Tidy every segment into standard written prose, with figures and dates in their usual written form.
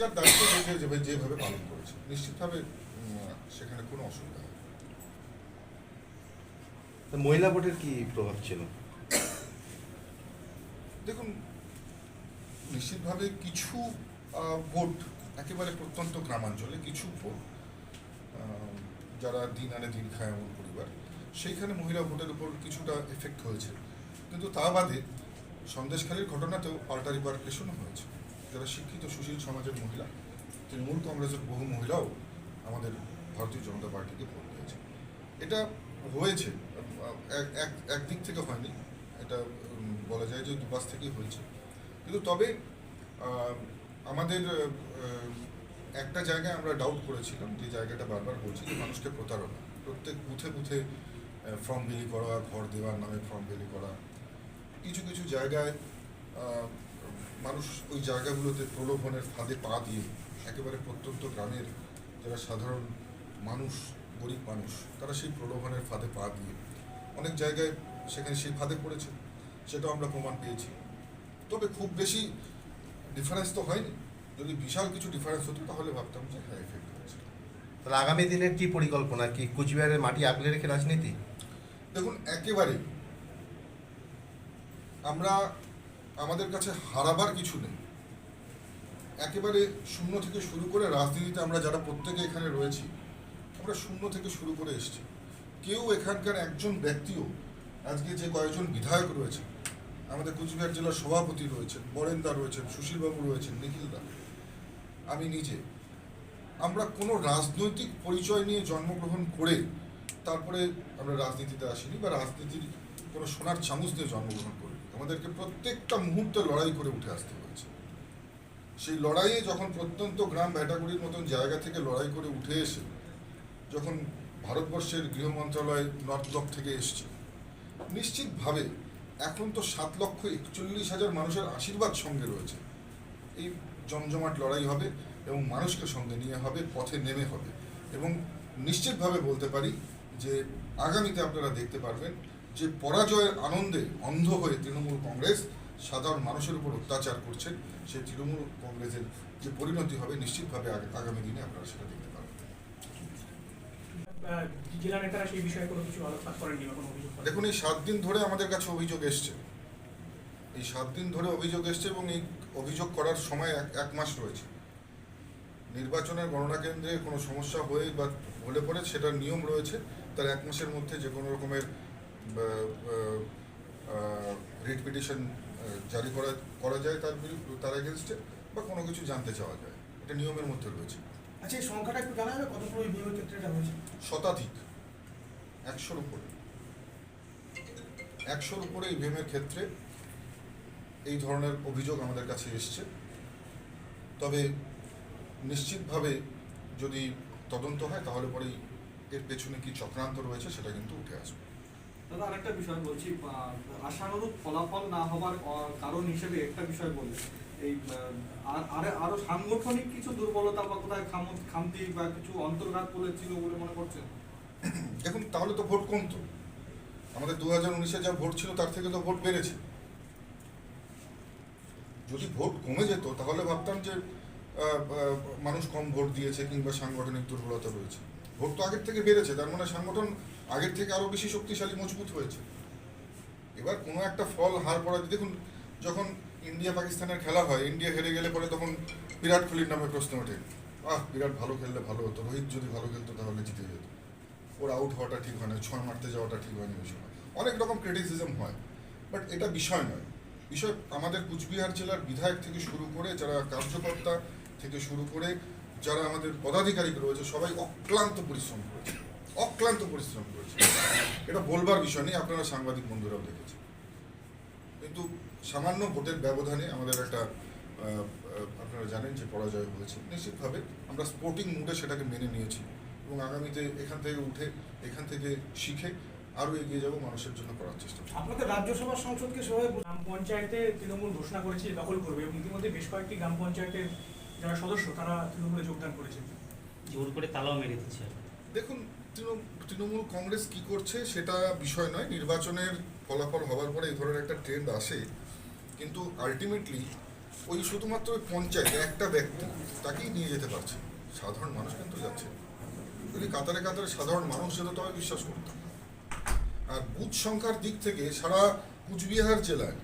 যার দায়িত্ব যেভাবে পালন করেছে নিশ্চিতভাবে সেখানে কোনো অসুবিধা হয়। মহিলা ভোটের কি প্রভাব ছিল? দেখুন, নিশ্চিতভাবে কিছু ভোট একেবারে প্রত্যন্ত গ্রামাঞ্চলে কিছু ভোট যারা দিন আনে দিন খায় এমন পরিবার, সেইখানে মহিলা ভোটের উপর কিছুটা এফেক্ট হয়েছে। কিন্তু তা বাদে সন্দেশখালীর ঘটনাতেও পাল্টা রিপার্কেশনও হয়েছে। যারা শিক্ষিত সুশীল সমাজের মহিলা, তৃণমূল কংগ্রেসের বহু মহিলাও আমাদের ভারতীয় জনতা পার্টিকে ভোট দিয়েছে। এটা হয়েছে একদিক থেকে হয়নি, এটা বলা যায় যে দুপাশ থেকেই হয়েছে। কিন্তু তবে আমাদের একটা জায়গায় আমরা ডাউট করেছিলাম, যে জায়গাটা বারবার বলছি, যে মানুষকে প্রতারণা, প্রত্যেক বুথে বুথে ফর্ম বিলি করা, ঘর দেওয়ার নামে ফর্ম বিলি করা, কিছু কিছু জায়গায় মানুষ ওই জায়গাগুলোতে প্রলোভনের ফাঁদে পা দিয়ে একেবারে প্রত্যন্ত গ্রামের যারা সাধারণ মানুষ, গরিব মানুষ, তারা সেই প্রলোভনের ফাঁদে পা দিয়ে অনেক জায়গায় সেখানে সেই ফাঁদে পড়েছে, সেটাও আমরা প্রমাণ পেয়েছি। তবে খুব বেশি ডিফারেন্স তো হয়নি। যদি বিশাল কিছু ডিফারেন্স হতো তাহলে ভাবতাম যে হ্যাঁ এফেক্ট হয়েছে। তাহলে আগামী দিনের কি পরিকল্পনা, কি কুচবিহারের মাটি আগলে রেখে রাজনীতি? দেখুন, একেবারে আমরা, আমাদের কাছে হারাবার কিছু নেই। একেবারে শূন্য থেকে শুরু করে রাজনীতিতে আমরা যারা প্রত্যেকে এখানে রয়েছি, আমরা শূন্য থেকে শুরু করে এসেছি। কেউ এখানকার একজন ব্যক্তিও, আজকে যে কয়েকজন বিধায়ক রয়েছে, আমাদের কুচবিহার জেলার সভাপতি রয়েছেন, বরেন্দা রয়েছেন, সুশীলবাবু রয়েছেন, নিখিলদা, আমি নিজে, আমরা কোনো রাজনৈতিক পরিচয় নিয়ে জন্মগ্রহণ করে তারপরে আমরা রাজনীতিতে আসিনি, বা রাজনীতির কোনো সোনার চামচ দিয়ে জন্মগ্রহণ করি। আমাদেরকে প্রত্যেকটা মুহূর্তে লড়াই করে উঠে আসতে হয়েছে। সেই লড়াইয়ে যখন প্রত্যন্ত গ্রাম ভ্যাটাগুড়ির মতন জায়গা থেকে লড়াই করে উঠে এসে যখন ভারতবর্ষের গৃহ মন্ত্রণালয় নর্থ ব্লক থেকে এসছে, নিশ্চিতভাবে এখন তো 7,41,000 মানুষের আশীর্বাদ সঙ্গে রয়েছে। এই জমজমাট লড়াই হবে এবং মানুষকে সঙ্গে নিয়ে হবে, পথে নেমে হবে। এবং নিশ্চিতভাবে বলতে পারি যে আগামীতে আপনারা দেখতে পারবেন যে পরাজয়ের আনন্দে অন্ধ হয়ে তৃণমূল কংগ্রেস সাধারণ মানুষের উপর অত্যাচার করছেন, সেই তৃণমূল কংগ্রেসের যে পরিণতি হবে নিশ্চিতভাবে আগামী দিনে আপনারা সেটা দেখতে পাবেন। জেলা নেতারা সেই বিষয়ে কোনো কিছু আলোচনা করেননি বা কোনো অভিযোগ? দেখুন, এই 7 দিন ধরে আমাদের কাছে অভিযোগ এসছে, এই 7 দিন ধরে অভিযোগ এসছে, এবং এই অভিযোগ করার সময় এক মাস রয়েছে। নির্বাচনের গণনা কেন্দ্রে কোনো সমস্যা হয়ে বা হলে পরে সেটার নিয়ম রয়েছে, তার 1 মাসের মধ্যে যে কোনো রকমের রিট পিটিশন জারি করা যায় তার এগেনস্টে, বা কোনো কিছু জানতে চাওয়া যায়, এটা নিয়মের মধ্যে রয়েছে। আচ্ছা, এই সংখ্যাটা একটু জানা যাবে কতগুলো ইভিএমের ক্ষেত্রে এটা হয়েছে? শতাধিক, 100-র উপরে, 100-র উপরে ইভিএমের ক্ষেত্রে এই ধরনের অভিযোগ আমাদের কাছে এসছে। তবে নিশ্চিতভাবে যদি তদন্ত হয় তাহলে পরেই এর পেছনে কি চক্রান্ত রয়েছে সেটা কিন্তু উঠে আসবে। দাদা, আরেকটা বিষয় বলছি, আশানুরূপ ফলাফল না হবার কারণ হিসেবে একটা বিষয় বলি, এই আরো সাংগঠনিক কিছু দুর্বলতা বা কোথায় খামতি বা কিছু অন্তর্ঘাত বলেছিল বলে মনে করছেন? দেখুন, তাহলে তো ভোট কমতো। আমাদের 2019-এ যা ভোট ছিল তার থেকে তো ভোট বেড়েছে। যদি ভোট কমে যেত তাহলে ভাবতাম যে মানুষ কম ভোট দিয়েছে কিংবা সাংগঠনিক দুর্বলতা রয়েছে। ভোট তো আগের থেকে বেড়েছে, তার মানে সংগঠন আগের থেকে আরো বেশি শক্তিশালী, মজবুত হয়েছে। এবার কোনো একটা ফল হার পড়া, দেখুন যখন ইন্ডিয়া পাকিস্তানের খেলা হয়, ইন্ডিয়া হেরে গেলে পরে তখন বিরাট কোহলির নামে প্রশ্ন ওঠে, বিরাট ভালো খেললে ভালো হতো, রোহিত যদি ভালো খেলতো তাহলে জিতে যেত, ওর আউট হওয়াটা ঠিক হয় না, 6 মারতে যাওয়াটা ঠিক হয়নি, ওই সময় অনেক রকম ক্রিটিসিজম হয়। বাট এটা বিষয় নয়। বিষয় আমাদের কুচবিহার জেলার বিধায়ক থেকে শুরু করে, যারা কার্যকর্তা থেকে শুরু করে, যারা আমাদের পদাধিকারী রয়েছে, সবাই অক্লান্ত পরিশ্রম করেছে, অক্লান্ত পরিশ্রম করেছে। এটা বলবার বিষয় নেই, আপনারা সাংবাদিক বন্ধুরাও দেখেছেন। কিন্তু সামান্য ভোটের ব্যবধানে আমাদের একটা, আপনারা জানেন যে পরাজয় হয়েছে। নিশ্চিতভাবে আমরা স্পোর্টিং মুডে সেটাকে মেনে নিয়েছি, এবং আগামীতে এখান থেকে উঠে, এখান থেকে শিখে আরও এগিয়ে যাব, মানুষের জন্য করার চেষ্টা করব। আপনাদের রাজ্যসভা সংসদকে সেভাবে গ্রাম পঞ্চায়েতে তৃণমূল ঘোষণা করেছে দখল করবে, এবং ইতিমধ্যে বেশ কয়েকটি গ্রাম পঞ্চায়েতের যারা সদস্য তারা তৃণমূলে যোগদান করেছে, জোর করে তালাও মেরে দিচ্ছে। দেখুন, তৃণমূল কংগ্রেস কি করছে সেটা বিষয় নয়। নির্বাচনের ফলাফল হওয়ার পরে এই ধরনের একটা ট্রেন্ড আসে, কিন্তু আলটিমেটলি ওই শুধুমাত্র ওই পঞ্চায়েত একটা ব্যক্তি তাকেই নিয়ে যেতে পারছে, সাধারণ মানুষ কিন্তু যাচ্ছে না। যদি কাতারে কাতারে সাধারণ মানুষ যেত তবে বিশ্বাস করতাম না। আর বুথ সংখ্যার দিক থেকে সারা কুচবিহার জেলায়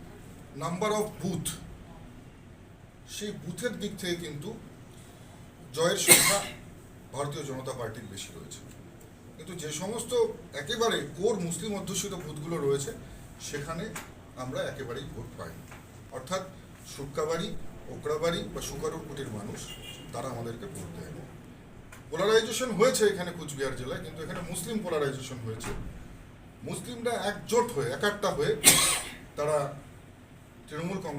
নাম্বার অফ বুথ, সেই বুথের দিক থেকে কিন্তু জয়ের সংখ্যা ভারতীয় জনতা পার্টির বেশি রয়েছে। কিন্তু যে সমস্ত একেবারে কোর মুসলিম অধ্যুষিত বুথগুলো রয়েছে সেখানে আমরা একেবারেই ভোট পাইনি। অর্থাৎ সুক্কাবাড়ি, ওকড়াবাড়ি বা সুকারুরকুটির মানুষ তারা আমাদেরকে ভোট দেয়নি। পোলারাইজেশন হয়েছে এখানে কুচবিহার জেলায়, কিন্তু এখানে মুসলিম পোলারাইজেশন হয়েছে। মুসলিমরা একজোট হয়ে, একাট্টা হয়ে তারা তৃণমূল কংগ্রেস